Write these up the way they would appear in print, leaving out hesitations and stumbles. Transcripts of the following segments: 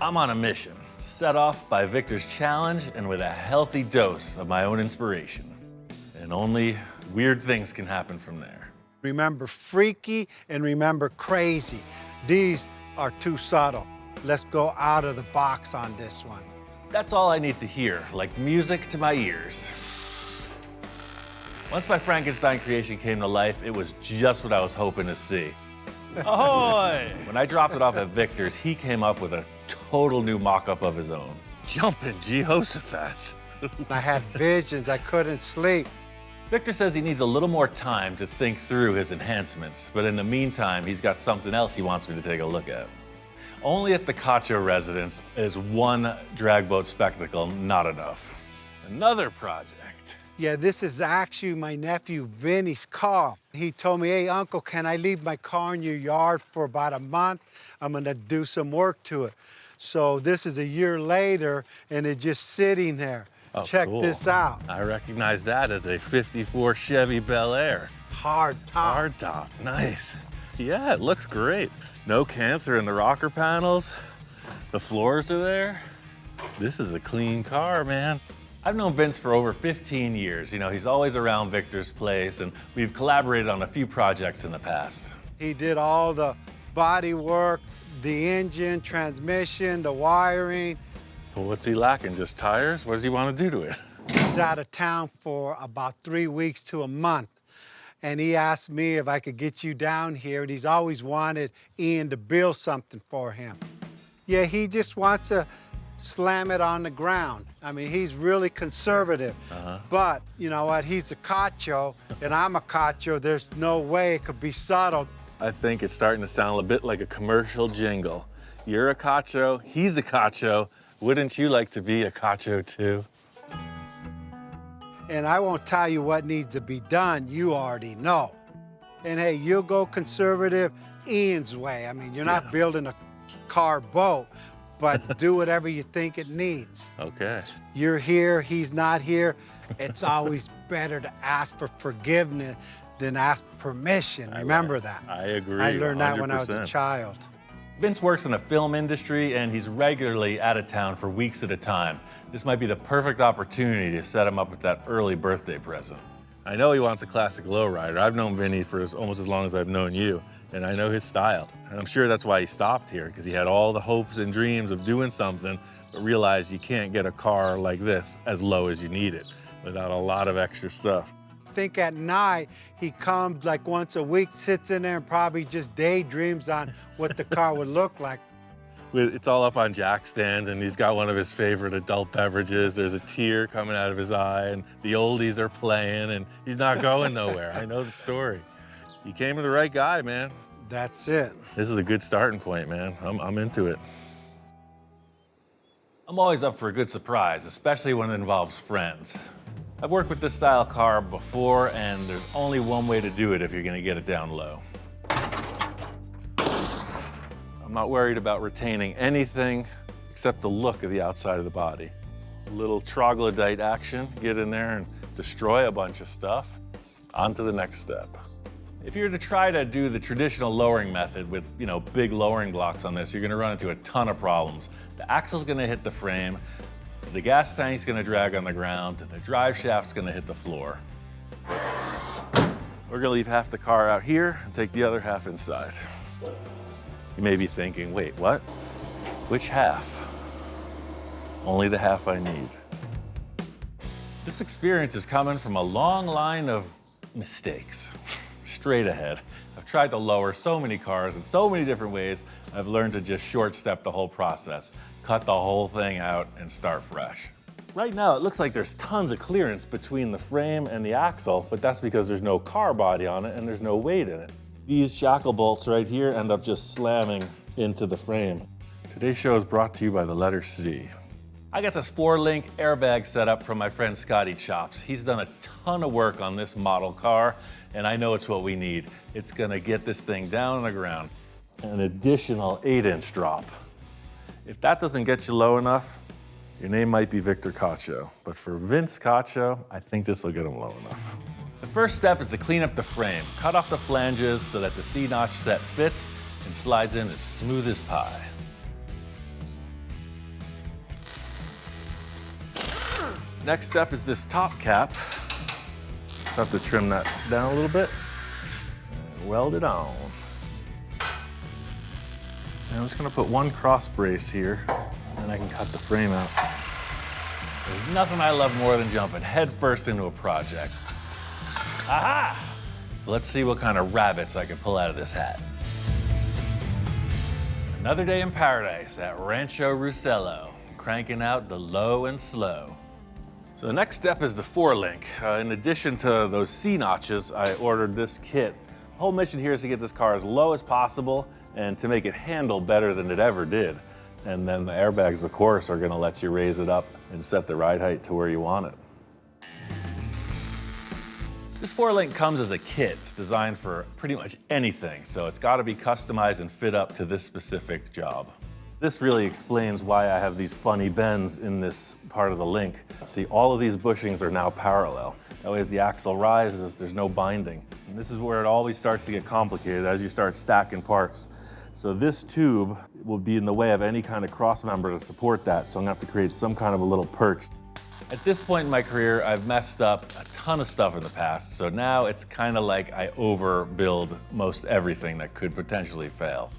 I'm on a mission, set off by Victor's challenge and with a healthy dose of my own inspiration. And only weird things can happen from there. Remember freaky and remember crazy. These are too subtle. Let's go out of the box on this one. That's all I need to hear, like music to my ears. Once my Frankenstein creation came to life, it was just what I was hoping to see. Ahoy! When I dropped it off at Victor's, he came up with a total new mock-up of his own. Jumpin' Jehoshaphat. I had visions, I couldn't sleep. Victor says he needs a little more time to think through his enhancements, but in the meantime, he's got something else he wants me to take a look at. Only at the Cacho residence is one drag boat spectacle not enough. Another project. Yeah, this is actually my nephew Vinny's car. He told me, hey, Uncle, can I leave my car in your yard for about a month? I'm gonna do some work to it. So this is a year later, and it's just sitting there. Oh, Check cool. this out. I recognize that as a '54 Chevy Bel Air. Hard top. Hard top, nice. Yeah, it looks great. No cancer in the rocker panels. The floors are there. This is a clean car, man. I've known Vince for over 15 years. You know, he's always around Victor's place, and we've collaborated on a few projects in the past. He did all the body work, the engine, transmission, the wiring. Well, what's he lacking? Just tires? What does he want to do to it? He's out of town for about 3 weeks to a month. And he asked me if I could get you down here, and he's always wanted Ian to build something for him. Yeah, he just wants to slam it on the ground. I mean, he's really conservative. But you know what? He's a Cacho, and I'm a Cacho. There's no way it could be subtle. I think it's starting to sound a bit like a commercial jingle. You're a Cacho, he's a Cacho. Wouldn't you like to be a Cacho too? And I won't tell you what needs to be done. You already know. And hey, you'll go conservative Ian's way. I mean, you're not building a car boat, but do whatever you think it needs. Okay. You're here, he's not here. It's always better to ask for forgiveness than ask permission. Remember that. I agree. I learned that when I was a 100%. child. Vince works in the film industry, and he's regularly out of town for weeks at a time. This might be the perfect opportunity to set him up with that early birthday present. I know he wants a classic lowrider. I've known Vinny for almost as long as I've known you, and I know his style. And I'm sure that's why he stopped here, because he had all the hopes and dreams of doing something, but realized you can't get a car like this as low as you need it without a lot of extra stuff. I think at night, he comes like once a week, sits in there and probably just daydreams on what the car would look like. It's all up on jack stands, and he's got one of his favorite adult beverages. There's a tear coming out of his eye, and the oldies are playing, and he's not going nowhere. I know the story. You came to the right guy, man. That's it. This is a good starting point, man. I'm into it. I'm always up for a good surprise, especially when it involves friends. I've worked with this style car before, and there's only one way to do it if you're gonna get it down low. I'm not worried about retaining anything except the look of the outside of the body. A little troglodyte action, get in there and destroy a bunch of stuff. On to the next step. If you're to try to do the traditional lowering method with, big lowering blocks on this, you're gonna run into a ton of problems. The axle's gonna hit the frame, the gas tank's gonna drag on the ground, and the drive shaft's gonna hit the floor. We're gonna leave half the car out here and take the other half inside. You may be thinking, wait, what? Which half? Only the half I need. This experience is coming from a long line of mistakes. Straight ahead. I've tried to lower so many cars in so many different ways, I've learned to just short step the whole process, cut the whole thing out and start fresh. Right now, it looks like there's tons of clearance between the frame and the axle, but that's because there's no car body on it and there's no weight in it. These shackle bolts right here end up just slamming into the frame. Today's show is brought to you by the letter C. I got this 4-link airbag set up from my friend Scotty Chops. He's done a ton of work on this model car, and I know it's what we need. It's gonna get this thing down on the ground. An additional 8-inch drop. If that doesn't get you low enough, your name might be Victor Cacho, but for Vince Cacho, I think this will get him low enough. The first step is to clean up the frame. Cut off the flanges so that the C-notch set fits and slides in as smooth as pie. Next step is this top cap. Just have to trim that down a little bit and weld it on. And I'm just gonna put one cross brace here, and then I can cut the frame out. There's nothing I love more than jumping headfirst into a project. Aha! Let's see what kind of rabbits I can pull out of this hat. Another day in paradise at Rancho Roussel, cranking out the low and slow. So the next step is the four-link. In addition to those C-notches, I ordered this kit. The whole mission here is to get this car as low as possible and to make it handle better than it ever did. And then the airbags, of course, are gonna let you raise it up and set the ride height to where you want it. This four-link comes as a kit. It's designed for pretty much anything, so it's gotta be customized and fit up to this specific job. This really explains why I have these funny bends in this part of the link. See, all of these bushings are now parallel. That way, as the axle rises, there's no binding. And this is where it always starts to get complicated as you start stacking parts. So this tube will be in the way of any kind of cross member to support that, so I'm gonna have to create some kind of a little perch. At this point in my career, I've messed up a ton of stuff in the past, so now it's kind of like I overbuild most everything that could potentially fail.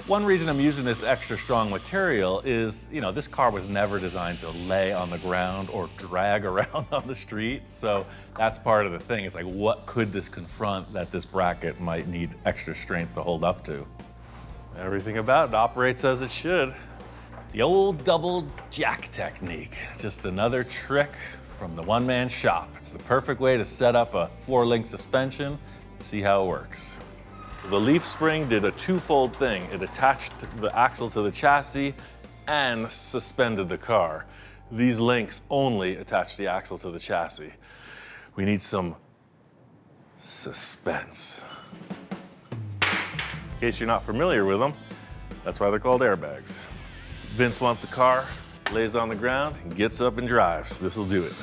One reason I'm using this extra strong material is, this car was never designed to lay on the ground or drag around on the street, so that's part of the thing. It's like, what could this confront that this bracket might need extra strength to hold up to? Everything about it operates as it should. The old double jack technique, just another trick from the one-man shop. It's the perfect way to set up a four-link suspension and see how it works. The leaf spring did a twofold thing. It attached the axle to the chassis and suspended the car. These links only attach the axle to the chassis. We need some suspense. In case you're not familiar with them, that's why they're called airbags. Vince wants a car, lays on the ground, and gets up and drives. This'll do it.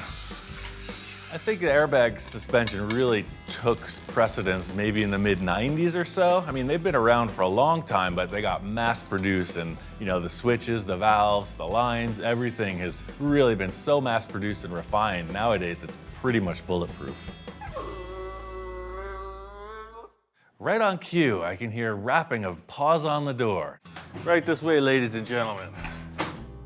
I think the airbag suspension really took precedence maybe in the mid-90s or so. I mean, they've been around for a long time, but they got mass-produced, and the switches, the valves, the lines, everything has really been so mass-produced and refined. Nowadays, it's pretty much bulletproof. Right on cue, I can hear rapping of paws on the door. Right this way, ladies and gentlemen.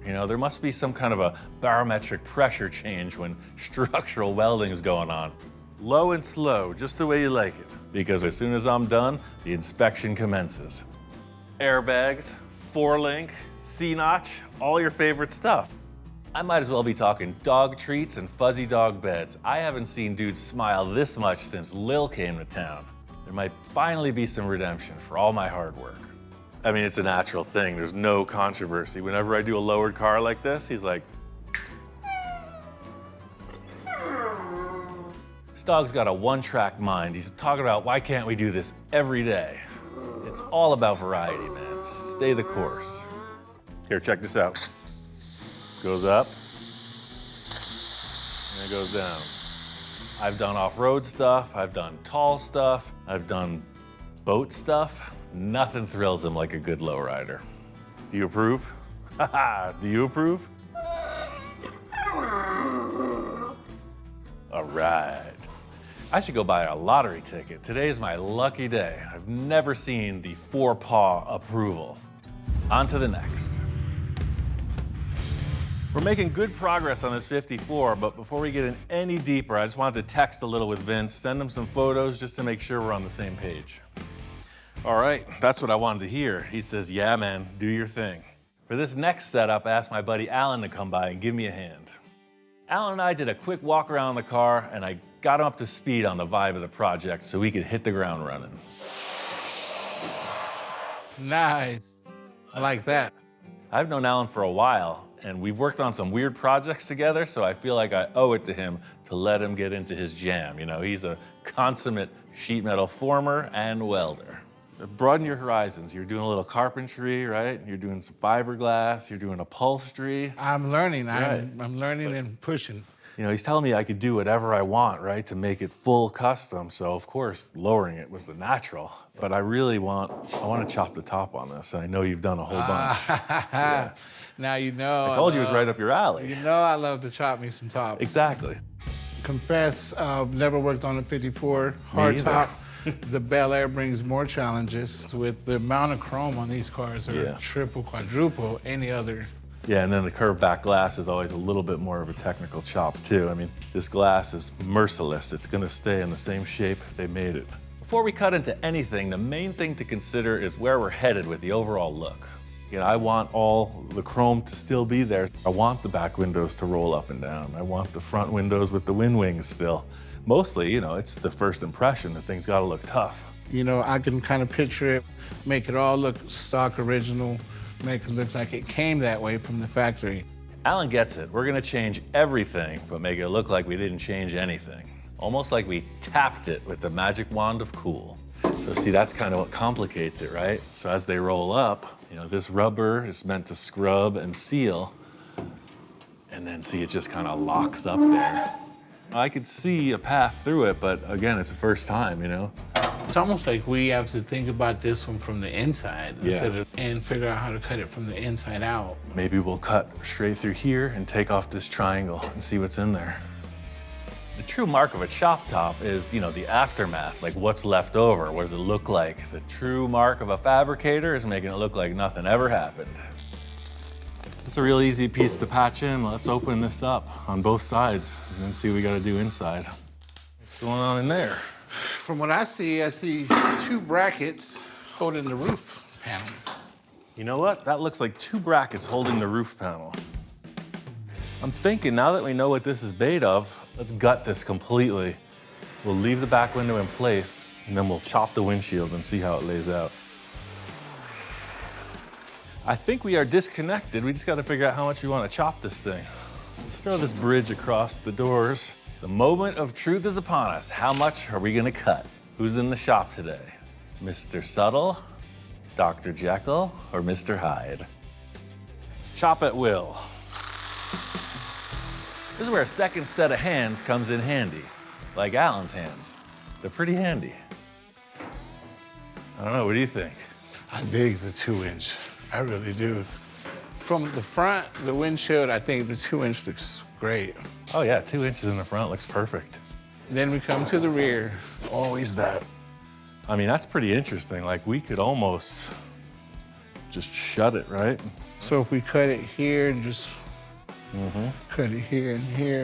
There must be some kind of a barometric pressure change when structural welding is going on. Low and slow, just the way you like it. Because as soon as I'm done, the inspection commences. Airbags, four-link, C-notch, all your favorite stuff. I might as well be talking dog treats and fuzzy dog beds. I haven't seen dudes smile this much since Lil came to town. There might finally be some redemption for all my hard work. I mean, it's a natural thing. There's no controversy. Whenever I do a lowered car like this, he's like, this dog's got a one-track mind. He's talking about, why can't we do this every day? It's all about variety, man. Stay the course. Here, check this out. Goes up, and it goes down. I've done off-road stuff. I've done tall stuff. I've done boat stuff. Nothing thrills him like a good lowrider. Do you approve? Haha, do you approve? All right. I should go buy a lottery ticket. Today is my lucky day. I've never seen the four-paw approval. On to the next. We're making good progress on this 54, but before we get in any deeper, I just wanted to text a little with Vince, send him some photos just to make sure we're on the same page. All right, that's what I wanted to hear. He says, yeah, man, do your thing. For this next setup, I asked my buddy Alan to come by and give me a hand. Alan and I did a quick walk around the car, and I got him up to speed on the vibe of the project so we could hit the ground running. Nice. I like that. I've known Alan for a while, and we've worked on some weird projects together, so I feel like I owe it to him to let him get into his jam. He's a consummate sheet metal former and welder. Broaden your horizons. You're doing a little carpentry, right? You're doing some fiberglass. You're doing upholstery. I'm learning. Right. I'm learning and pushing. You know, he's telling me I could do whatever I want, right, to make it full custom. So of course, lowering it was the natural. But I want to chop the top on this. And I know you've done a whole bunch. Yeah. Now you know. I told you it was right up your alley. You know I love to chop me some tops. Exactly. Confess, I've never worked on a 54 hard top. The Bel Air brings more challenges. With the amount of chrome on these cars are triple, quadruple any other. Yeah, and then the curved back glass is always a little bit more of a technical chop too. I mean, this glass is merciless. It's gonna stay in the same shape they made it. Before we cut into anything, the main thing to consider is where we're headed with the overall look. You know, I want all the chrome to still be there. I want the back windows to roll up and down. I want the front windows with the wind wings still. Mostly, you know, it's the first impression. The thing's gotta look tough. You know, I can kind of picture it, make it all look stock original, make it look like it came that way from the factory. Alan gets it. We're gonna change everything, but make it look like we didn't change anything. Almost like we tapped it with the magic wand of cool. So see, that's kind of what complicates it, right? So as they roll up, you know, this rubber is meant to scrub and seal, and then see, it just kind of locks up there. I could see a path through it, but again, it's the first time, you know? It's almost like we have to think about this one from the inside and figure out how to cut it from the inside out. Maybe we'll cut straight through here and take off this triangle and see what's in there. The true mark of a chop top is, you know, the aftermath, like what's left over, what does it look like? The true mark of a fabricator is making it look like nothing ever happened. It's a real easy piece to patch in. Let's open this up on both sides and then see what we gotta do inside. What's going on in there? From what I see two brackets holding the roof panel. You know what? That looks like two brackets holding the roof panel. I'm thinking now that we know what this is made of, let's gut this completely. We'll leave the back window in place and then we'll chop the windshield and see how it lays out. I think we are disconnected. We just got to figure out how much we want to chop this thing. Let's throw this bridge across the doors. The moment of truth is upon us. How much are we going to cut? Who's in the shop today? Mr. Subtle, Dr. Jekyll, or Mr. Hyde? Chop at will. This is where a second set of hands comes in handy, like Alan's hands. They're pretty handy. I don't know, what do you think? I dig the 2-inch. I really do. From the front, the windshield, I think the 2-inch looks great. Oh yeah, 2 inches in the front looks perfect. Then we come to the rear. Always that. I mean, that's pretty interesting. Like, we could almost just shut it, right? So if we cut it here and just cut it here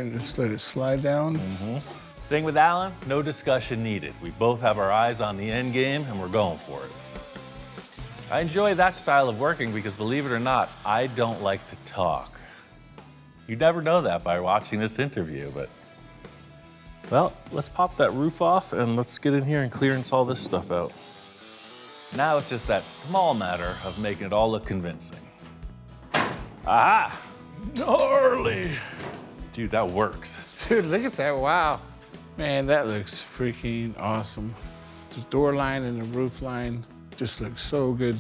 and just let it slide down. Thing with Alan, no discussion needed. We both have our eyes on the end game and we're going for it. I enjoy that style of working because, believe it or not, I don't like to talk. You'd never know that by watching this interview, but, well, let's pop that roof off and let's get in here and clearance all this stuff out. Now it's just that small matter of making it all look convincing. Aha! Gnarly! Dude, that works. Dude, look at that, wow. Man, that looks freaking awesome. The door line and the roof line just looks so good.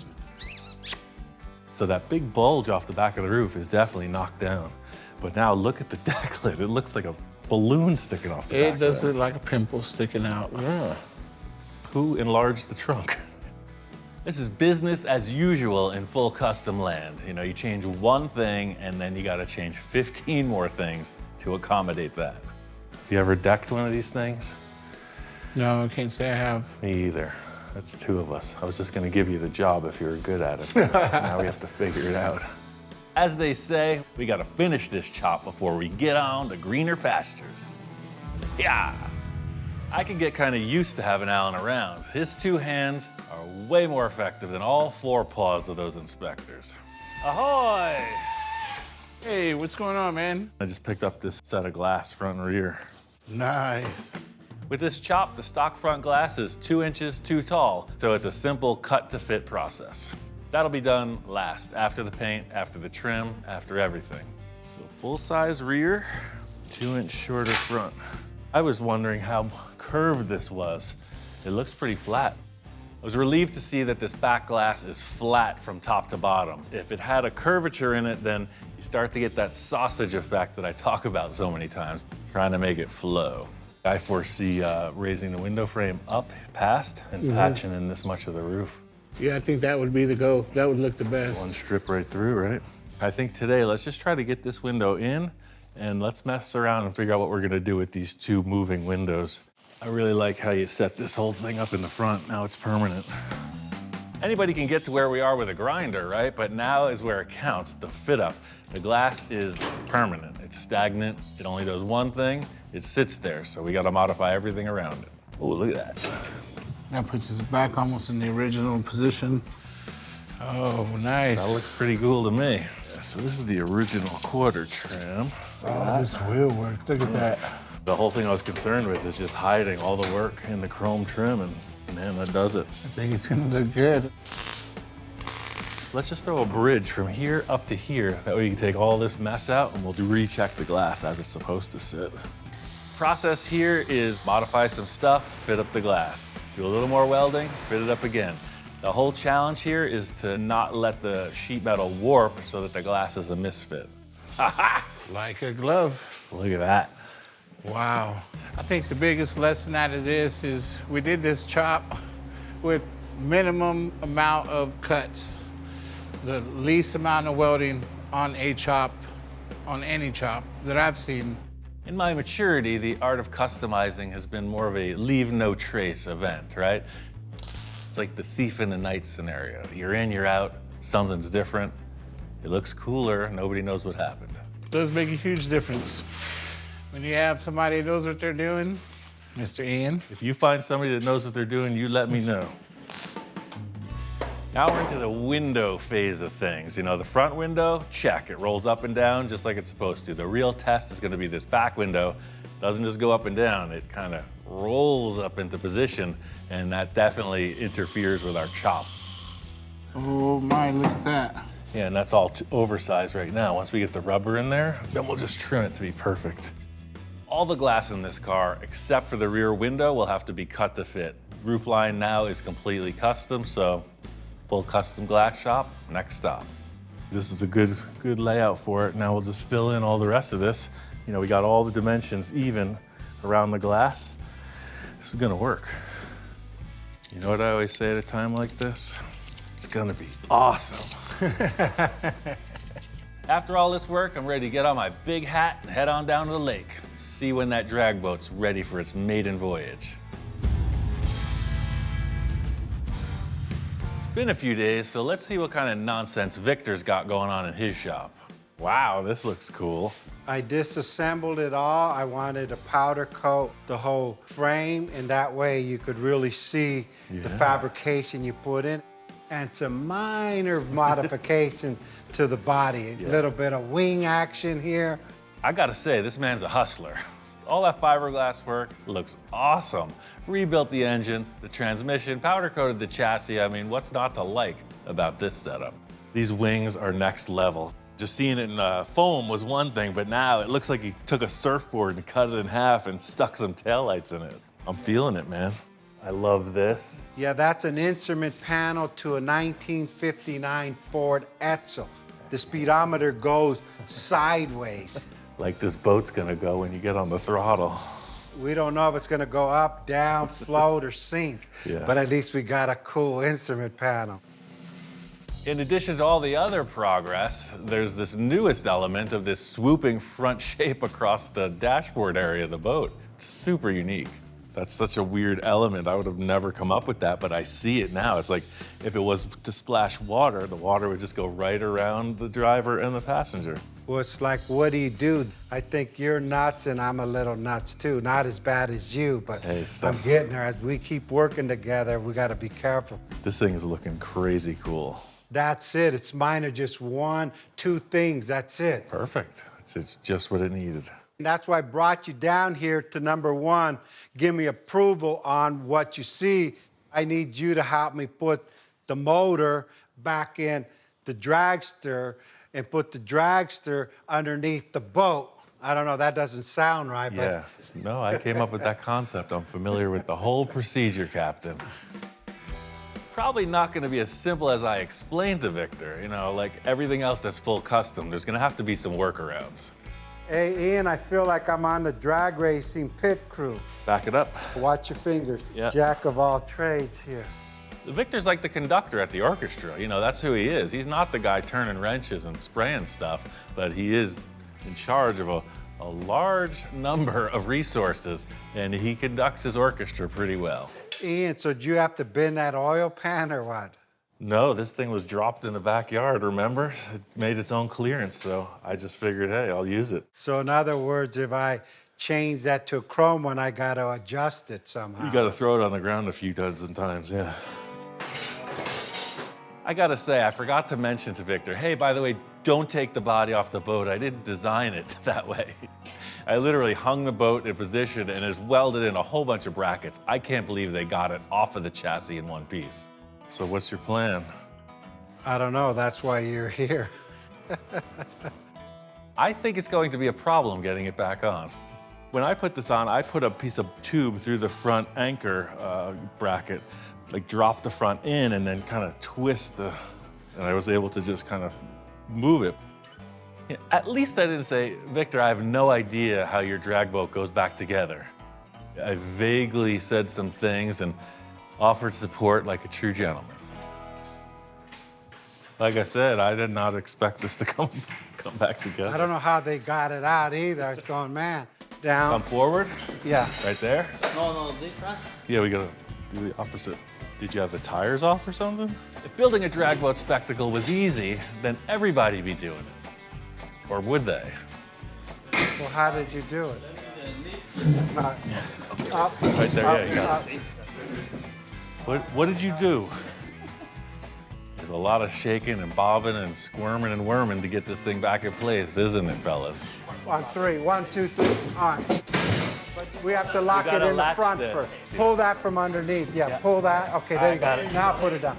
So that big bulge off the back of the roof is definitely knocked down. But now look at the deck lid. It looks like a balloon sticking off the back. It does look like a pimple sticking out. Yeah. Who enlarged the trunk? This is business as usual in full custom land. You know, you change one thing and then you gotta change 15 more things to accommodate that. You ever decked one of these things? No, I can't say I have. Me either. That's two of us. I was just gonna give you the job if you were good at it. Now we have to figure it out. As they say, we gotta finish this chop before we get on to greener pastures. Yeah! I can get kind of used to having Alan around. His two hands are way more effective than all four paws of those inspectors. Ahoy! Hey, what's going on, man? I just picked up this set of glass front and rear. Nice. With this chop, the stock front glass is 2 inches too tall, so it's a simple cut to fit process. That'll be done last, after the paint, after the trim, after everything. So full size rear, 2 inch shorter front. I was wondering how curved this was. It looks pretty flat. I was relieved to see that this back glass is flat from top to bottom. If it had a curvature in it, then you start to get that sausage effect that I talk about so many times, trying to make it flow. I foresee raising the window frame up past and patching in this much of the roof. Yeah, I think that would be the go. That would look the best. One strip right through, right? I think today, let's just try to get this window in and let's mess around and figure out what we're gonna do with these two moving windows. I really like how you set this whole thing up in the front. Now it's permanent. Anybody can get to where we are with a grinder, right? But now is where it counts, the fit up. The glass is permanent. It's stagnant. It only does one thing. It sits there. So we got to modify everything around it. Oh, look at that. That puts us back almost in the original position. Oh, nice. That looks pretty cool to me. Yeah, so this is the original quarter trim. Oh, this will work. Look at that. The whole thing I was concerned with is just hiding all the work in the chrome trim, and man, that does it. I think it's gonna look good. Let's just throw a bridge from here up to here. That way you can take all this mess out and we'll recheck the glass as it's supposed to sit. Process here is modify some stuff, fit up the glass. Do a little more welding, fit it up again. The whole challenge here is to not let the sheet metal warp so that the glass is a misfit. Like a glove. Look at that. Wow. I think the biggest lesson out of this is we did this chop with minimum amount of cuts, the least amount of welding on a chop, on any chop that I've seen. In my maturity, the art of customizing has been more of a leave no trace event, right? It's like the thief in the night scenario. You're in, you're out, something's different. It looks cooler, nobody knows what happened. It does make a huge difference. When you have somebody that knows what they're doing, Mr. Ian. If you find somebody that knows what they're doing, you let me know. Now we're into the window phase of things. You know, the front window, check. It rolls up and down just like it's supposed to. The real test is gonna be this back window. Doesn't just go up and down, it kind of rolls up into position, and that definitely interferes with our chop. Oh my, look at that. Yeah, and that's all oversized right now. Once we get the rubber in there, then we'll just trim it to be perfect. All the glass in this car, except for the rear window, will have to be cut to fit. Roof line now is completely custom, so full custom glass shop, next stop. This is a good layout for it. Now we'll just fill in all the rest of this. You know, we got all the dimensions even around the glass. This is gonna work. You know what I always say at a time like this? It's gonna be awesome. After all this work, I'm ready to get on my big hat and head on down to the lake. See when that drag boat's ready for its maiden voyage. It's been a few days, so let's see what kind of nonsense Victor's got going on in his shop. Wow, this looks cool. I disassembled it all. I wanted to powder coat the whole frame, and that way you could really see the fabrication you put in. And some minor modification to the body. A little bit of wing action here. I gotta say, this man's a hustler. All that fiberglass work looks awesome. Rebuilt the engine, the transmission, powder coated the chassis. I mean, what's not to like about this setup? These wings are next level. Just seeing it in foam was one thing, but now it looks like he took a surfboard and cut it in half and stuck some taillights in it. I'm feeling it, man. I love this. Yeah, that's an instrument panel to a 1959 Ford Edsel. The speedometer goes sideways. Like this boat's gonna go when you get on the throttle. We don't know if it's gonna go up, down, float, or sink, but at least we got a cool instrument panel. In addition to all the other progress, there's this newest element of this swooping front shape across the dashboard area of the boat. It's super unique. That's such a weird element. I would have never come up with that, but I see it now. It's like if it was to splash water, the water would just go right around the driver and the passenger. Well, it's like, what do you do? I think you're nuts and I'm a little nuts too. Not as bad as you, but hey, I'm getting there. As we keep working together, we gotta be careful. This thing is looking crazy cool. That's it. It's mine are just one, two things. That's it. Perfect. It's just what it needed. And that's why I brought you down here to number one. Give me approval on what you see. I need you to help me put the motor back in the dragster and put the dragster underneath the boat. I don't know, that doesn't sound right, but... Yeah, no, I came up with that concept. I'm familiar with the whole procedure, Captain. probably not going to be as simple as I explained to Victor. You know, like everything else that's full custom, there's going to have to be some workarounds. Hey, Ian, I feel like I'm on the drag racing pit crew. Back it up. Watch your fingers. Yeah. Jack of all trades here. Victor's like the conductor at the orchestra. You know, that's who he is. He's not the guy turning wrenches and spraying stuff, but he is in charge of a large number of resources, and he conducts his orchestra pretty well. Ian, so did you have to bend that oil pan or what? No, this thing was dropped in the backyard, remember? It made its own clearance, so I just figured, hey, I'll use it. So in other words, if I change that to a chrome one, I got to adjust it somehow. You got to throw it on the ground a few dozen times, yeah. I got to say, I forgot to mention to Victor, hey, by the way, don't take the body off the boat. I didn't design it that way. I literally hung the boat in position and it's welded in a whole bunch of brackets. I can't believe they got it off of the chassis in one piece. So what's your plan? I don't know, that's why you're here. I think it's going to be a problem getting it back on. When I put this on, I put a piece of tube through the front anchor bracket, like drop the front in and then kind of twist and I was able to just kind of move it. Yeah, at least I didn't say, Victor, I have no idea how your drag boat goes back together. I vaguely said some things and offered support like a true gentleman. Like I said, I did not expect this to come back together. I don't know how they got it out either. I was going, man, down. Come forward? Yeah. Right there? No, this side. Yeah, we gotta do the opposite. Did you have the tires off or something? If building a drag boat spectacle was easy, then everybody'd be doing it. Or would they? Well, how did you do it? Up. Right there, Up, yeah, you got up. it. What did you do? There's a lot of shaking and bobbing and squirming and worming to get this thing back in place, isn't it, fellas? On three. 1, 2, 3. All right. But we have to lock it gotta in the latch front this. first. Pull that from underneath. Yeah, Yeah. pull that. Okay, there you go. got it. Now put it down.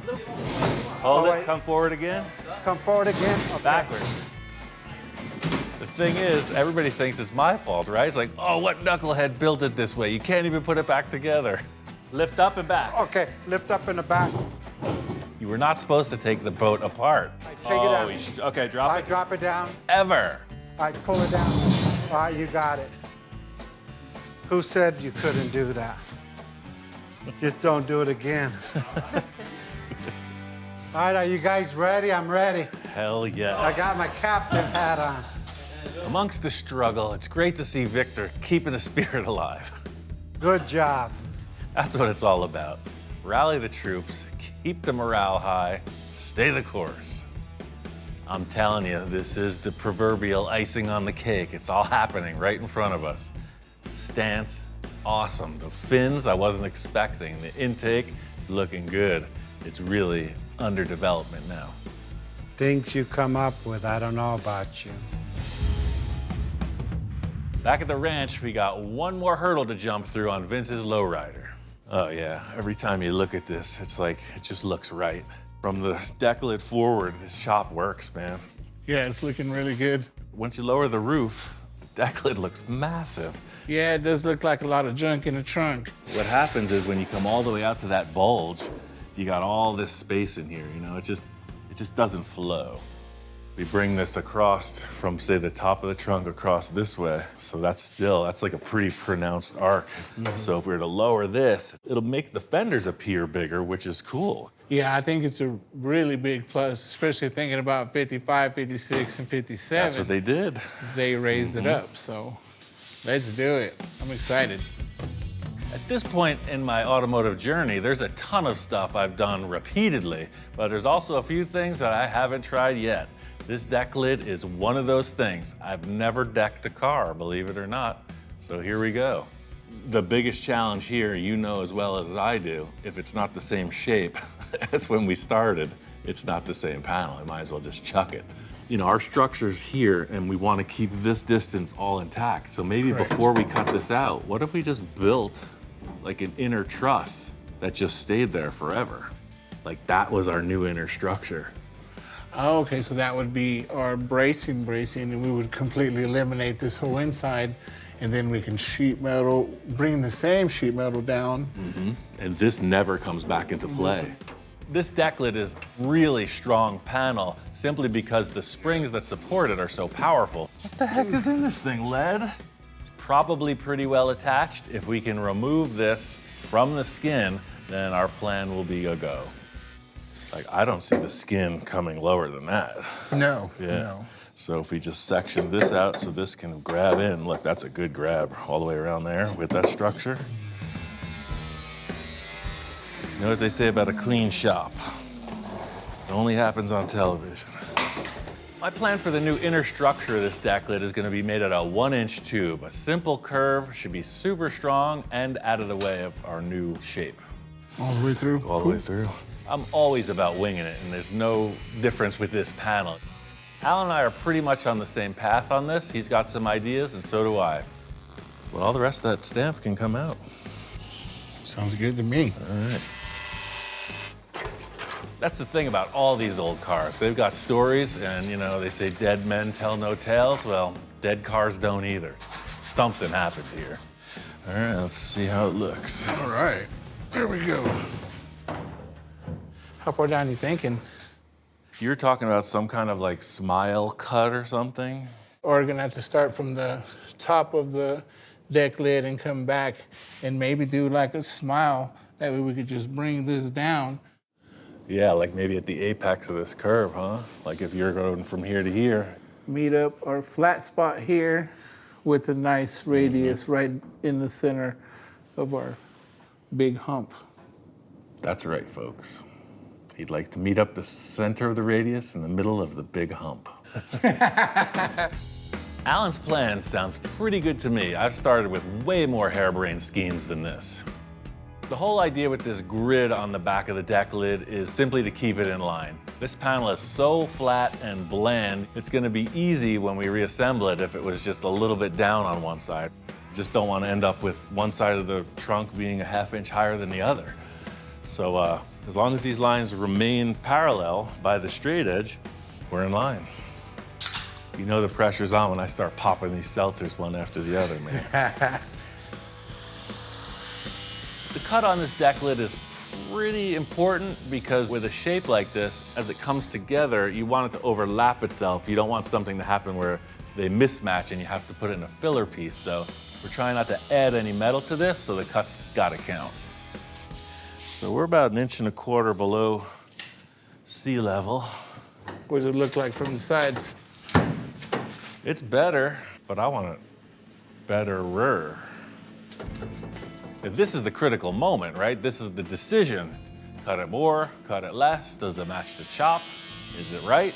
Hold Oh, it, wait. come forward again. Come forward again. Okay. Backwards. The thing is, everybody thinks it's my fault, right? It's like, oh, what knucklehead built it this way? You can't even put it back together. Lift up and back. Okay, lift up in the back. You were not supposed to take the boat apart. Take it out. Okay, drop All right, it. drop it down. Ever. All right, pull it down. All right, you got it. Who said you couldn't do that? Just don't do it again. All right, are you guys ready? I'm ready. Hell yes. I got my captain hat on. Amongst the struggle, it's great to see Victor keeping the spirit alive. Good job. That's what it's all about. Rally the troops, keep the morale high, stay the course. I'm telling you, this is the proverbial icing on the cake. It's all happening right in front of us. Stance, awesome. The fins, I wasn't expecting. The intake, looking good. It's really under development now. Things you come up with, I don't know about you. Back at the ranch, we got one more hurdle to jump through on Vince's lowrider. Oh yeah, every time you look at this, it's like, it just looks right. From the deck lid forward, this shop works, man. Yeah, it's looking really good. Once you lower the roof, the deck lid looks massive. Yeah, it does look like a lot of junk in the trunk. What happens is when you come all the way out to that bulge, you got all this space in here, you know, it just doesn't flow. We bring this across from, say, the top of the trunk across this way. So that's like a pretty pronounced arc. So if we were to lower this, it'll make the fenders appear bigger, which is cool. Yeah, I think it's a really big plus, especially thinking about 55, 56, and 57. That's what they did. They raised it up, so let's do it. I'm excited. At this point in my automotive journey, there's a ton of stuff I've done repeatedly, but there's also a few things that I haven't tried yet. This deck lid is one of those things. I've never decked a car, believe it or not. So here we go. The biggest challenge here, you know as well as I do, if it's not the same shape as when we started, it's not the same panel. I might as well just chuck it. You know, our structure's here and we want to keep this distance all intact. So maybe before we cut this out, what if we just built like an inner truss that just stayed there forever? Like that was our new inner structure. Oh, okay, so that would be our bracing, and we would completely eliminate this whole inside, and then we can sheet metal, bring the same sheet metal down. And this never comes back into play. This deck lid is really strong panel simply because the springs that support it are so powerful. What the heck is in this thing, lead? It's probably pretty well attached. If we can remove this from the skin, then our plan will be a go. Like, I don't see the skin coming lower than that. No, Yeah. no. So if we just section this out so this can grab in, look, that's a good grab all the way around there with that structure. You know what they say about a clean shop? It only happens on television. My plan for the new inner structure of this deck lid is going to be made out of a 1-inch tube. A simple curve, should be super strong and out of the way of our new shape. All the way through? All the way through. I'm always about winging it, and there's no difference with this panel. Alan and I are pretty much on the same path on this. He's got some ideas, and so do I. Well, all the rest of that stamp can come out. Sounds good to me. All right. That's the thing about all these old cars. They've got stories, and you know, they say dead men tell no tales. Well, dead cars don't either. Something happened here. All right, let's see how it looks. All right, there we go. How far down are you thinking? You're talking about some kind of like smile cut or something? Or we're gonna have to start from the top of the deck lid and come back and maybe do like a smile. That way we could just bring this down. Yeah, like maybe at the apex of this curve, huh? Like if you're going from here to here. Meet up our flat spot here with a nice radius right in the center of our big hump. That's right, folks. He'd like to meet up the center of the radius in the middle of the big hump. Alan's plan sounds pretty good to me. I've started with way more harebrained schemes than this. The whole idea with this grid on the back of the deck lid is simply to keep it in line. This panel is so flat and bland, it's gonna be easy when we reassemble it if it was just a little bit down on one side. Just don't wanna end up with one side of the trunk being a ½ inch higher than the other. So as long as these lines remain parallel by the straight edge, we're in line. You know the pressure's on when I start popping these seltzers one after the other, man. The cut on this deck lid is pretty important because with a shape like this, as it comes together, you want it to overlap itself. You don't want something to happen where they mismatch and you have to put in a filler piece. So we're trying not to add any metal to this, so the cut's gotta count. So we're about 1.25 inches below sea level. What does it look like from the sides? It's better, but I want it betterer. This is the critical moment, right? This is the decision. Cut it more, cut it less, does it match the chop? Is it right?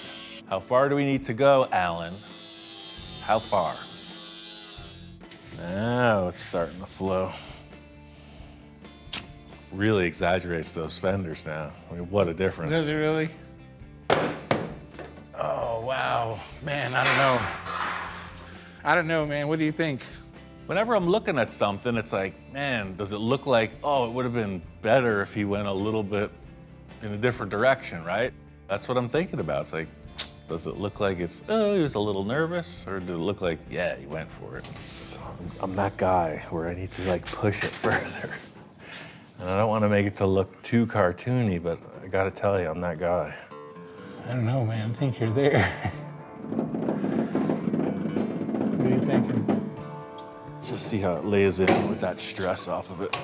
How far do we need to go, Alan? How far? Now it's starting to flow. Really exaggerates those fenders now. I mean, what a difference. Does it really? Oh, wow. Man, I don't know. I don't know, man. What do you think? Whenever I'm looking at something, it's like, man, does it look like, oh, it would have been better if he went a little bit in a different direction, right? That's what I'm thinking about. It's like, does it look like it's, oh, he was a little nervous? Or did it look like, yeah, he went for it? So I'm that guy where I need to like push it further. And I don't want to make it to look too cartoony, but I gotta tell you, I'm that guy. I don't know, man. I think you're there. What are you thinking? Let's just see how it lays in with that stress off of it.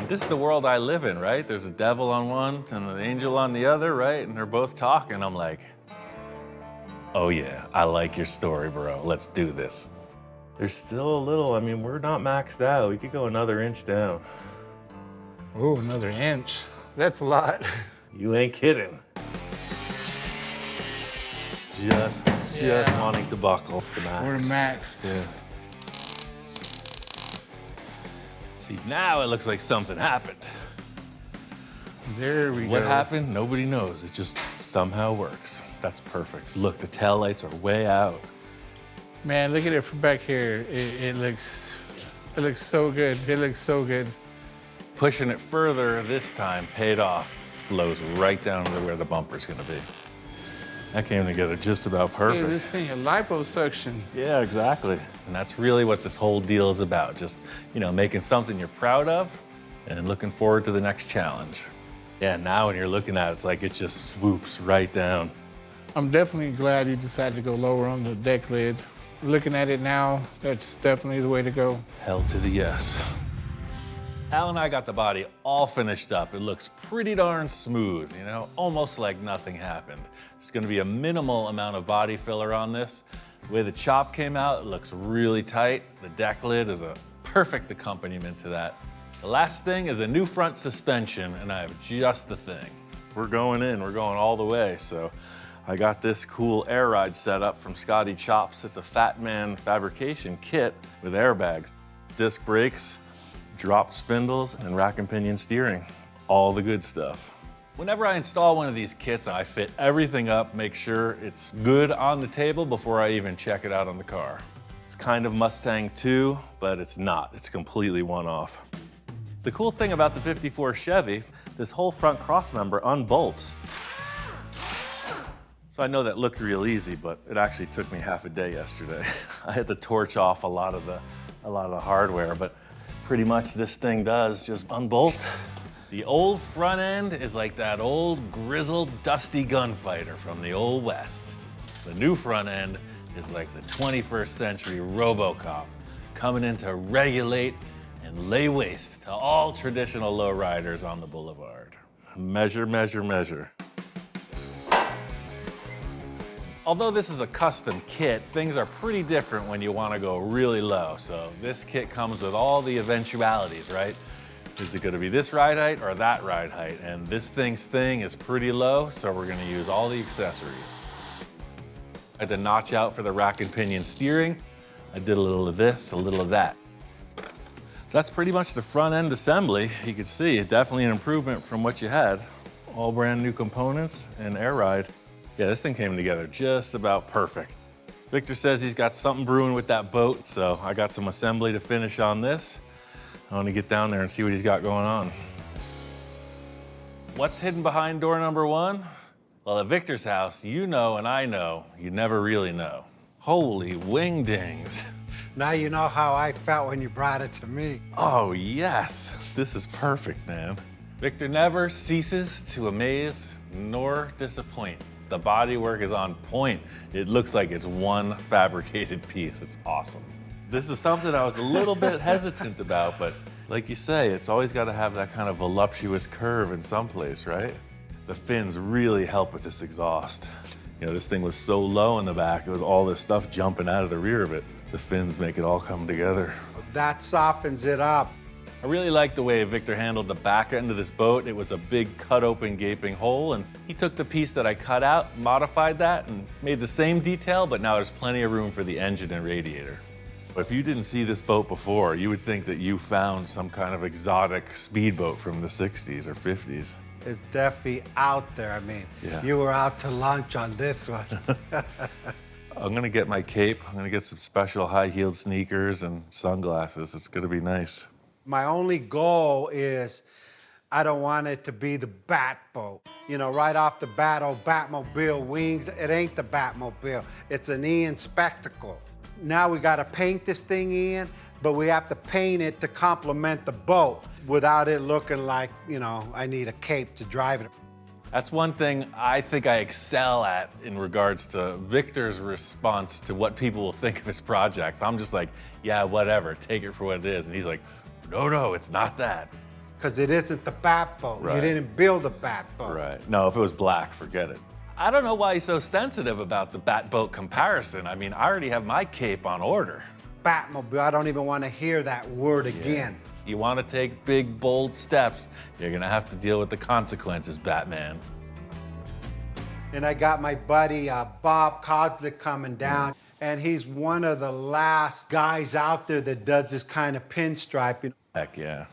This is the world I live in, right? There's a devil on one and an angel on the other, right? And they're both talking. I'm like, oh yeah, I like your story, bro. Let's do this. There's still a little, I mean, we're not maxed out. We could go another inch down. Oh, another inch. That's a lot. You ain't kidding. Just wanting to buckle. It's the max. We're maxed. Yeah. See, now it looks like something happened. There we go. What happened? Nobody knows. It just somehow works. That's perfect. Look, the taillights are way out. Man, look at it from back here. It looks so good. It looks so good. Pushing it further this time paid off. Flows right down to where the bumper's gonna be. That came together just about perfect. Hey, this thing, a liposuction. Yeah, exactly. And that's really what this whole deal is about. Just, you know, making something you're proud of and looking forward to the next challenge. Yeah, now when you're looking at it, it's like it just swoops right down. I'm definitely glad you decided to go lower on the deck lid. Looking at it now, that's definitely the way to go. Hell to the yes. Al and I got the body all finished up. It looks pretty darn smooth, you know, almost like nothing happened. There's gonna be a minimal amount of body filler on this. The way the chop came out, it looks really tight. The deck lid is a perfect accompaniment to that. The last thing is a new front suspension, and I have just the thing. We're going in, we're going all the way, so I got this cool air ride set up from Scotty Chops. It's a Fat Man fabrication kit with airbags, disc brakes, drop spindles, and rack and pinion steering. All the good stuff. Whenever I install one of these kits, I fit everything up, make sure it's good on the table before I even check it out on the car. It's kind of Mustang 2, but it's not. It's completely one-off. The cool thing about the 54 Chevy, this whole front cross member unbolts. So I know that looked real easy, but it actually took me half a day yesterday. I had to torch off a lot of the hardware, but pretty much this thing does just unbolt. The old front end is like that old grizzled, dusty gunfighter from the old West. The new front end is like the 21st century RoboCop, coming in to regulate and lay waste to all traditional lowriders on the boulevard. Measure, measure, measure. Although this is a custom kit, things are pretty different when you want to go really low. So this kit comes with all the eventualities, right? Is it going to be this ride height or that ride height? And this thing's thing is pretty low, so we're going to use all the accessories. I had to notch out for the rack and pinion steering. I did a little of this, a little of that. So that's pretty much the front end assembly. You can see it definitely an improvement from what you had. All brand new components and air ride. Yeah, this thing came together just about perfect. Victor says he's got something brewing with that boat, so I got some assembly to finish on this. I want to get down there and see what he's got going on. What's hidden behind door number 1? Well, at Victor's house, you know and I know, you never really know. Holy wingdings. Now you know how I felt when you brought it to me. Oh, yes. This is perfect, man. Victor never ceases to amaze nor disappoint. The bodywork is on point. It looks like it's one fabricated piece. It's awesome. This is something I was a little bit hesitant about, but like you say, it's always got to have that kind of voluptuous curve in some place, right? The fins really help with this exhaust. You know, this thing was so low in the back, it was all this stuff jumping out of the rear of it. The fins make it all come together. That softens it up. I really like the way Victor handled the back end of this boat. It was a big cut open gaping hole, and he took the piece that I cut out, modified that, and made the same detail, but now there's plenty of room for the engine and radiator. If you didn't see this boat before, you would think that you found some kind of exotic speedboat from the 60s or 50s. It's definitely out there. I mean, Yeah. You were out to lunch on this one. I'm gonna get my cape. I'm gonna get some special high-heeled sneakers and sunglasses. It's gonna be nice. My only goal is I don't want it to be the Bat boat. You know, right off the bat, oh, Batmobile wings. It ain't the Batmobile. It's an Ian spectacle. Now we gotta paint this thing in, but we have to paint it to complement the boat without it looking like, you know, I need a cape to drive it. That's one thing I think I excel at in regards to Victor's response to what people will think of his projects. I'm just like, yeah, whatever, take it for what it is. And he's like, no, it's not that. Because it isn't the Bat boat. Right. You didn't build a Bat boat. Right. No, if it was black, forget it. I don't know why he's so sensitive about the Bat boat comparison. I mean, I already have my cape on order. Batmobile, I don't even want to hear that word again. You want to take big, bold steps, you're gonna have to deal with the consequences, Batman. And I got my buddy Bob Kozlik coming down, and he's one of the last guys out there that does this kind of pinstriping. Heck yeah.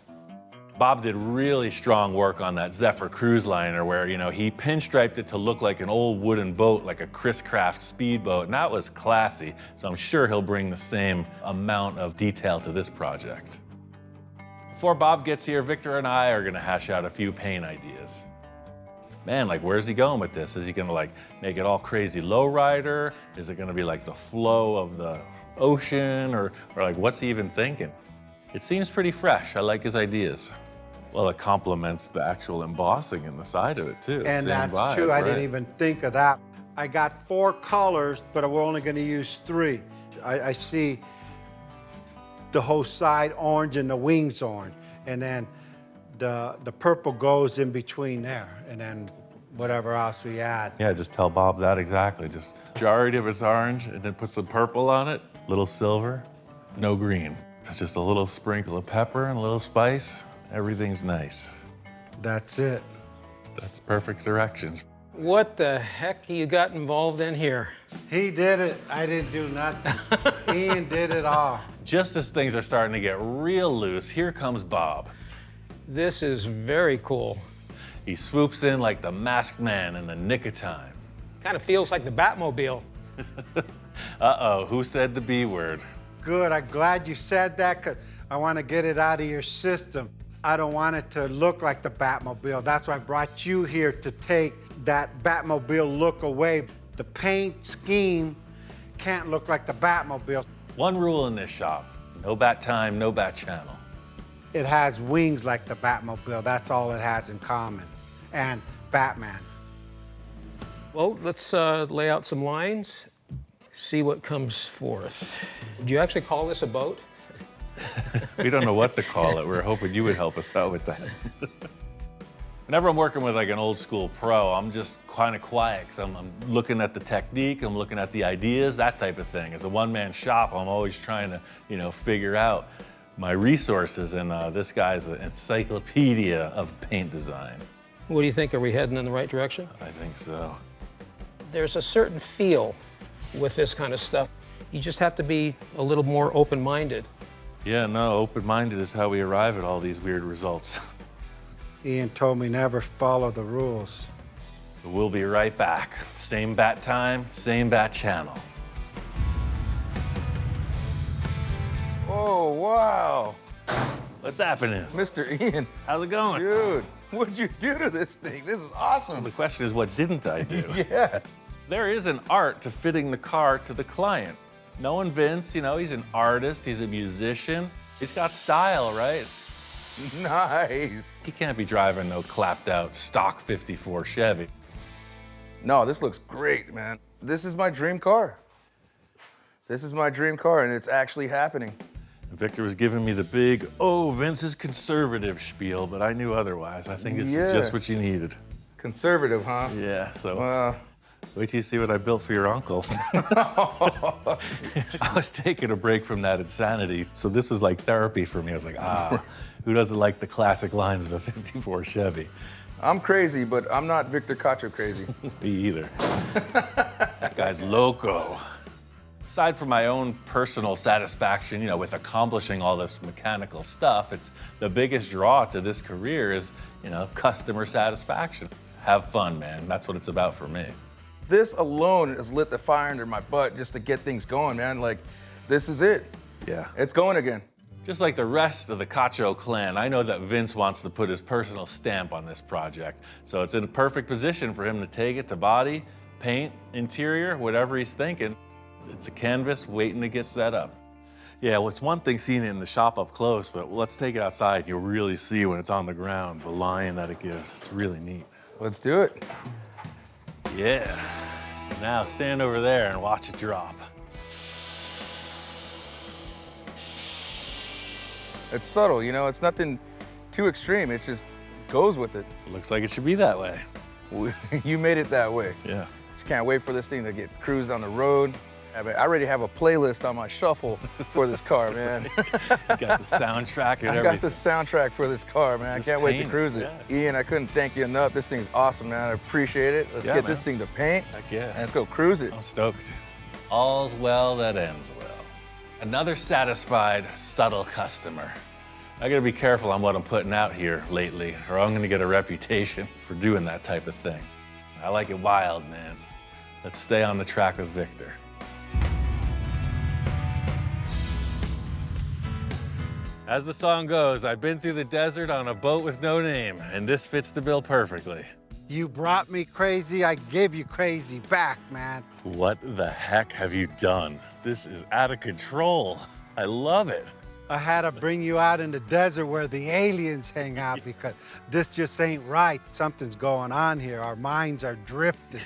Bob did really strong work on that Zephyr cruise liner where, you know, he pinstriped it to look like an old wooden boat, like a Chris Craft speedboat, and that was classy. So I'm sure he'll bring the same amount of detail to this project. Before Bob gets here, Victor and I are gonna hash out a few paint ideas. Man, like, where's he going with this? Is he gonna like make it all crazy lowrider? Is it gonna be like the flow of the ocean, or like what's he even thinking? It seems pretty fresh. I like his ideas. Well, it complements the actual embossing in the side of it too. And Same that's vibe, true, I right? didn't even think of that. I got 4 colors, but we're only gonna use 3. I see the whole side orange and the wings orange, and then the purple goes in between there, and then whatever else we add. Yeah, just tell Bob that exactly. Just majority of it's orange and then put some purple on it, little silver, no green. It's just a little sprinkle of pepper and a little spice. Everything's nice. That's it. That's perfect directions. What the heck you got involved in here? He did it, I didn't do nothing. Ian did it all. Just as things are starting to get real loose, here comes Bob. This is very cool. He swoops in like the masked man in the nick of time. Kind of feels like the Batmobile. Uh-oh, who said the B word? Good, I'm glad you said that, because I want to get it out of your system. I don't want it to look like the Batmobile. That's why I brought you here, to take that Batmobile look away. The paint scheme can't look like the Batmobile. One rule in this shop, no bat time, no bat channel. It has wings like the Batmobile. That's all it has in common. And Batman. Well, let's lay out some lines, see what comes forth. Do you actually call this a boat? We don't know what to call it. We're hoping you would help us out with that. Whenever I'm working with like an old school pro, I'm just kind of quiet, because I'm looking at the technique, I'm looking at the ideas, that type of thing. As a one-man shop, I'm always trying to, figure out my resources, and this guy's an encyclopedia of paint design. What do you think? Are we heading in the right direction? I think so. There's a certain feel with this kind of stuff. You just have to be a little more open-minded. Yeah, no, open-minded is how we arrive at all these weird results. Ian told me never follow the rules. We'll be right back. Same bat time, same bat channel. Oh, wow. What's happening? Mr. Ian, How's it going? dude, what'd you do to this thing? This is awesome. The question is, what didn't I do? Yeah. There is an art to fitting the car to the client. Knowing Vince, he's an artist, he's a musician. He's got style, right? Nice. He can't be driving no clapped out stock 54 Chevy. No, this looks great, man. This is my dream car. This is my dream car, and it's actually happening. Victor was giving me the big, Vince is conservative spiel, but I knew otherwise. I think it's just what you needed. Conservative, huh? Yeah, so wait till you see what I built for your uncle. I was taking a break from that insanity, so this was like therapy for me. I was like, who doesn't like the classic lines of a 54 Chevy? I'm crazy, but I'm not Victor Cacho crazy. Me either. That guy's loco. Aside from my own personal satisfaction, with accomplishing all this mechanical stuff, it's the biggest draw to this career is, customer satisfaction. Have fun, man. That's what it's about for me. This alone has lit the fire under my butt just to get things going, man. Like, this is it. Yeah. It's going again. Just like the rest of the Cacho clan, I know that Vince wants to put his personal stamp on this project. So it's in a perfect position for him to take it to body, paint, interior, whatever he's thinking. It's a canvas waiting to get set up. Yeah, well, it's one thing seeing it in the shop up close, but let's take it outside. You'll really see when it's on the ground, the line that it gives. It's really neat. Let's do it. Yeah. Now stand over there and watch it drop. It's subtle, it's nothing too extreme. It just goes with it. Looks like it should be that way. You made it that way. Yeah. Just can't wait for this thing to get cruised on the road. I already have a playlist on my shuffle for this car, man. You got the soundtrack and I everything. got the soundtrack for this car, man. I Just can't wait to paint, cruise it. yeah. Ian, I couldn't thank you enough. This thing's awesome, man. I appreciate it. Let's Yeah, get man. this thing to paint. Heck yeah. And let's go cruise it. I'm stoked. All's well that ends well. Another satisfied, subtle customer. I gotta be careful on what I'm putting out here lately, or I'm gonna get a reputation for doing that type of thing. I like it wild, man. Let's stay on the track with Victor. As the song goes, I've been through the desert on a boat with no name, and this fits the bill perfectly. You brought me crazy, I give you crazy back, man. What the heck have you done? This is out of control. I love it. I had to bring you out in the desert where the aliens hang out because this just ain't right. Something's going on here. Our minds are drifting.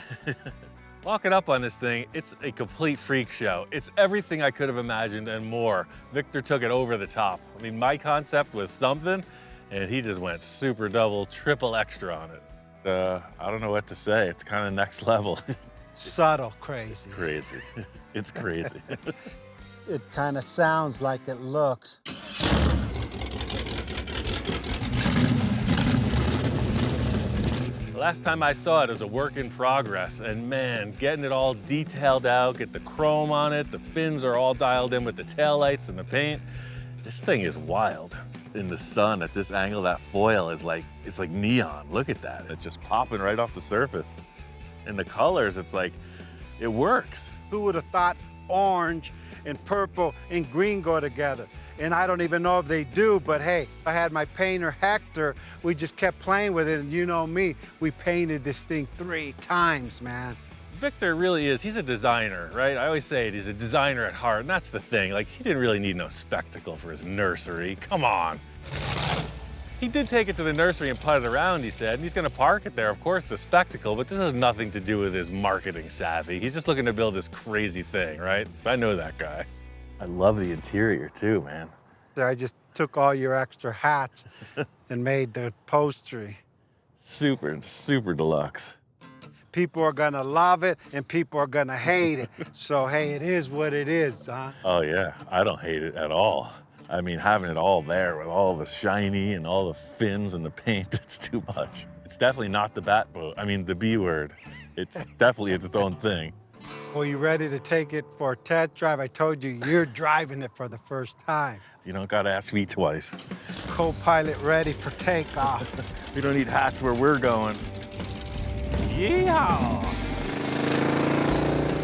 Walking up on this thing, it's a complete freak show. It's everything I could have imagined and more. Victor took it over the top. I mean, my concept was something, and he just went super double, triple extra on it. I don't know what to say. It's kind of next level. Subtle crazy. Crazy. It's crazy. It kind of sounds like it looks. Last time I saw it was a work in progress, and man, getting it all detailed out, get the chrome on it, the fins are all dialed in with the taillights and the paint. This thing is wild. In the sun at this angle, that foil is like, it's like neon. Look at that. It's just popping right off the surface. And the colors, it's like, it works. Who would have thought orange and purple and green go together? And I don't even know if they do, but hey, I had my painter, Hector. We just kept playing with it, and you know me, we painted this thing 3 times, man. Victor really is, he's a designer, right? I always say it, he's a designer at heart, and that's the thing. Like, he didn't really need no spectacle for his nursery. Come on. He did take it to the nursery and put it around, he said, and he's gonna park it there. Of course, the spectacle, but this has nothing to do with his marketing savvy. He's just looking to build this crazy thing, right? I know that guy. I love the interior too, man. I just took all your extra hats and made the upholstery. Super, super deluxe. People are gonna love it and people are gonna hate it. So hey, it is what it is, huh? Oh yeah, I don't hate it at all. I mean, having it all there with all the shiny and all the fins and the paint, it's too much. It's definitely not the bat boat. I mean, the B word. It's definitely its own thing. Well, you ready to take it for a test drive? I told you, you're driving it for the first time. You don't gotta ask me twice. Co-pilot ready for takeoff. We don't need hats where we're going. Yeehaw!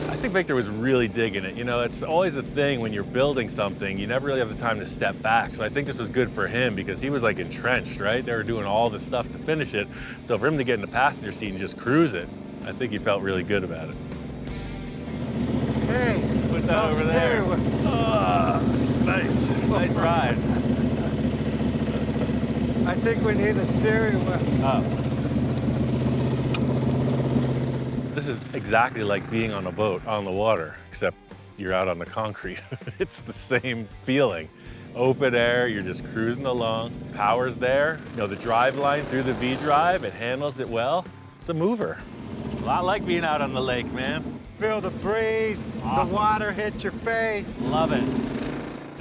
I think Victor was really digging it. You know, it's always a thing when you're building something, you never really have the time to step back. So I think this was good for him because he was like entrenched, right? They were doing all the stuff to finish it. So for him to get in the passenger seat and just cruise it, I think he felt really good about it. Hey, Put that over there. It's nice. Nice ride. I think we need a steering wheel. This is exactly like being on a boat on the water, except you're out on the concrete. It's the same feeling. Open air, you're just cruising along. Power's there. You know, the drive line through the V-drive, it handles it well. It's a mover. It's a lot like being out on the lake, man. Feel the breeze, Awesome. the water hit your face. Love it.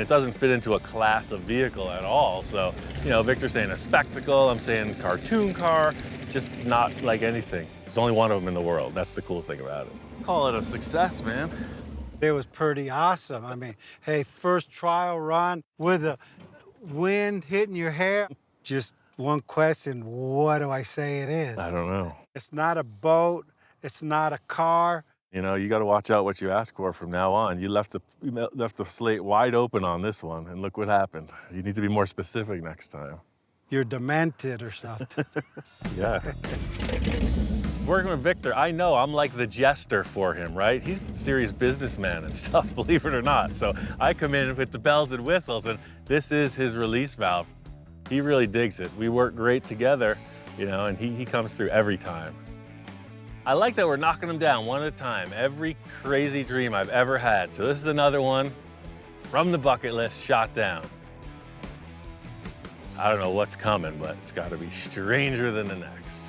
It doesn't fit into a class of vehicle at all. So, you know, Victor's saying a spectacle, I'm saying cartoon car, just not like anything. There's only one of them in the world. That's the cool thing about it. Call it a success, man. It was pretty awesome. I mean, hey, first trial run with the wind hitting your hair. Just one question, what do I say it is? I don't know. It's not a boat, it's not a car. You know, you got to watch out what you ask for from now on. You left the slate wide open on this one, and look what happened. You need to be more specific next time. You're demented or something. Yeah. Working with Victor, I know I'm like the jester for him, right? He's a serious businessman and stuff, believe it or not. So I come in with the bells and whistles, and this is his release valve. He really digs it. We work great together, you know, and he comes through every time. I like that we're knocking them down one at a time. Every crazy dream I've ever had. So this is another one from the bucket list, shot down. I don't know what's coming, but it's got to be stranger than the next.